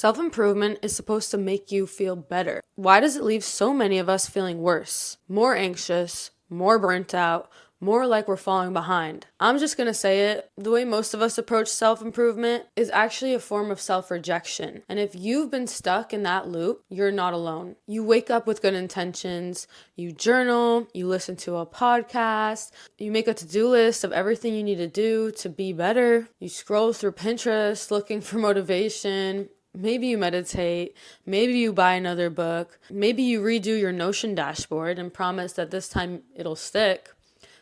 Self-improvement is supposed to make you feel better. Why does it leave so many of us feeling worse, more anxious, more burnt out, more like we're falling behind? I'm just gonna say it. The way most of us approach self-improvement is actually a form of self-rejection. And if you've been stuck in that loop, you're not alone. You wake up with good intentions, you journal, you listen to a podcast, you make a to-do list of everything you need to do to be better, you scroll through Pinterest looking for motivation. Maybe you meditate, maybe you buy another book, maybe you redo your Notion dashboard and promise that this time it'll stick.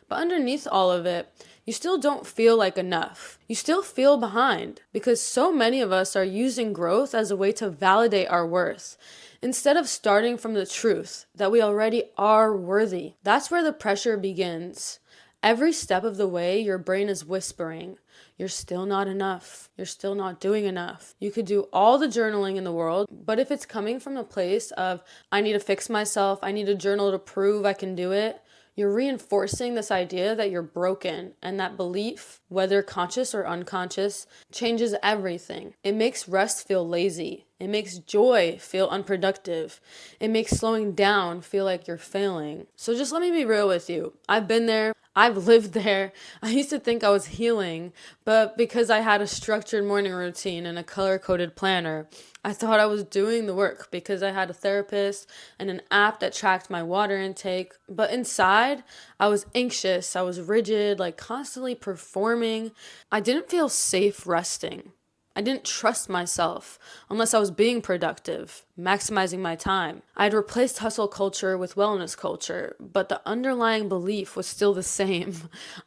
But underneath all of it, you still don't feel like enough. You still feel behind because so many of us are using growth as a way to validate our worth instead of starting from the truth that we already are worthy. That's where the pressure begins. Every step of the way, your brain is whispering, you're still not enough. You're still not doing enough. You could do all the journaling in the world, but if it's coming from a place of, I need to fix myself, I need a journal to prove I can do it, you're reinforcing this idea that you're broken, and that belief, whether conscious or unconscious, changes everything. It makes rest feel lazy. It makes joy feel unproductive. It makes slowing down feel like you're failing. So just let me be real with you. I've been there. I've lived there. I used to think I was healing, but because I had a structured morning routine and a color-coded planner, I thought I was doing the work because I had a therapist and an app that tracked my water intake. But inside, I was anxious. I was rigid, like constantly performing. I didn't feel safe resting. I didn't trust myself unless I was being productive, maximizing my time. I'd replaced hustle culture with wellness culture, but the underlying belief was still the same.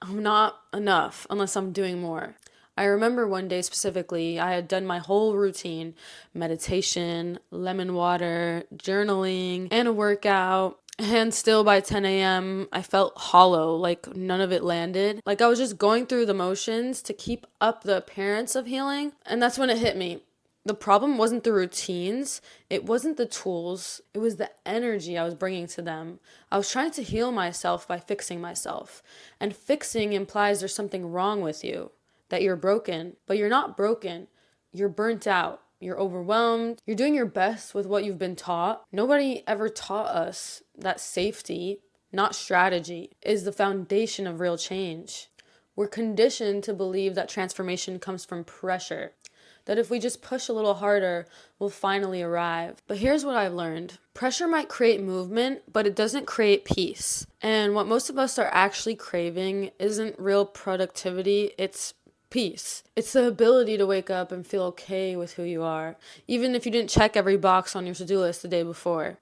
I'm not enough unless I'm doing more. I remember one day specifically, I had done my whole routine, meditation, lemon water, journaling, and a workout. And still by 10 a.m., I felt hollow, like none of it landed. Like I was just going through the motions to keep up the appearance of healing. And that's when it hit me. The problem wasn't the routines. It wasn't the tools. It was the energy I was bringing to them. I was trying to heal myself by fixing myself. And fixing implies there's something wrong with you, that you're broken. But you're not broken. You're burnt out. You're overwhelmed. You're doing your best with what you've been taught. Nobody ever taught us that safety, not strategy, is the foundation of real change. We're conditioned to believe that transformation comes from pressure, that if we just push a little harder, we'll finally arrive. But here's what I've learned. Pressure might create movement, but it doesn't create peace. And what most of us are actually craving isn't real productivity, it's peace. It's the ability to wake up and feel okay with who you are, even if you didn't check every box on your to-do list the day before.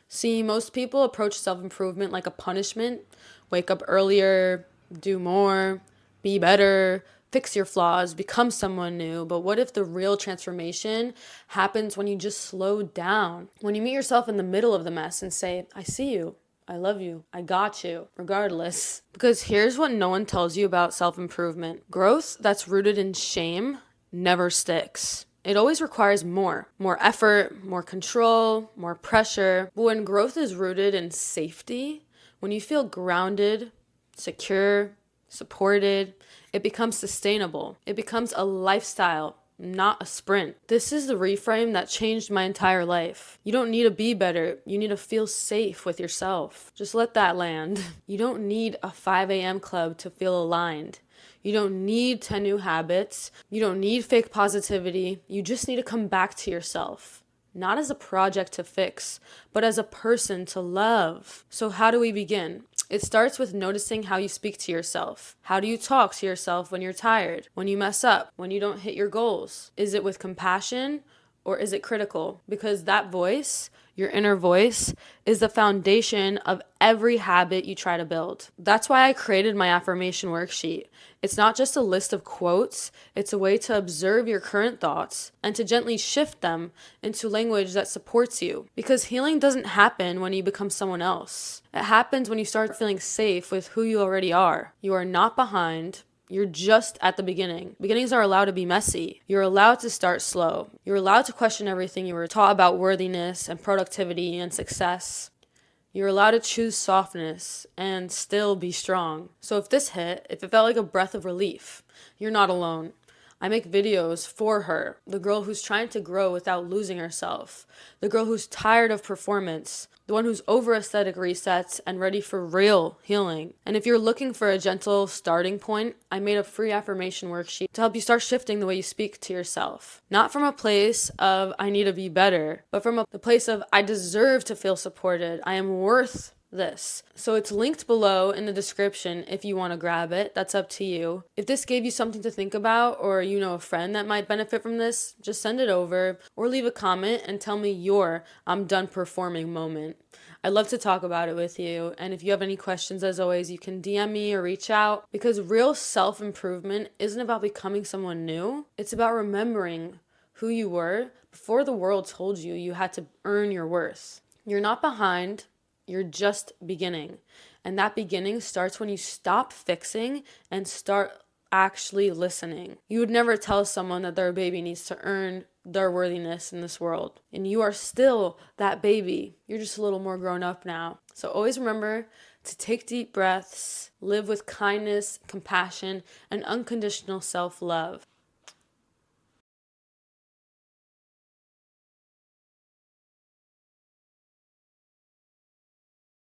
See, most people approach self-improvement like a punishment. Wake up earlier, do more, be better, fix your flaws, become someone new. But what if the real transformation happens when you just slow down? When you meet yourself in the middle of the mess and say, I see you. I love you. I got you, regardless. Because here's what no one tells you about self-improvement. Growth that's rooted in shame never sticks. It always requires more effort, more control, more pressure. But when growth is rooted in safety, when you feel grounded, secure, supported, it becomes sustainable. It becomes a lifestyle, not a sprint. This is the reframe that changed my entire life. You don't need to be better. You need to feel safe with yourself. Just let that land. You don't need a 5 a.m. club to feel aligned. You don't need 10 new habits. You don't need fake positivity. You just need to come back to yourself. Not as a project to fix, but as a person to love. So how do we begin? It starts with noticing how you speak to yourself. How do you talk to yourself when you're tired, when you mess up, when you don't hit your goals? Is it with compassion or is it critical? Because that voice, your inner voice, is the foundation of every habit you try to build. That's why I created my affirmation worksheet. It's not just a list of quotes, it's a way to observe your current thoughts and to gently shift them into language that supports you. Because healing doesn't happen when you become someone else. It happens when you start feeling safe with who you already are. You are not behind. You're just at the beginning. Beginnings are allowed to be messy. You're allowed to start slow. You're allowed to question everything you were taught about worthiness and productivity and success. You're allowed to choose softness and still be strong. So if this hit, if it felt like a breath of relief, you're not alone. I make videos for her, the girl who's trying to grow without losing herself, the girl who's tired of performance, the one who's over aesthetic resets and ready for real healing. And if you're looking for a gentle starting point, I made a free affirmation worksheet to help you start shifting the way you speak to yourself. Not from a place of I need to be better, but from the place of I deserve to feel supported. I am worth this. So it's linked below in the description if you want to grab it. That's up to you. If this gave you something to think about, or you know a friend that might benefit from this, just send it over or leave a comment and tell me your I'm done performing moment. I'd love to talk about it with you. And if you have any questions, as always, you can DM me or reach out, because real self-improvement isn't about becoming someone new. It's about remembering who you were before the world told you you had to earn your worth. You're not behind. You're just beginning. And that beginning starts when you stop fixing and start actually listening. You would never tell someone that their baby needs to earn their worthiness in this world. And you are still that baby. You're just a little more grown up now. So always remember to take deep breaths, live with kindness, compassion, and unconditional self-love.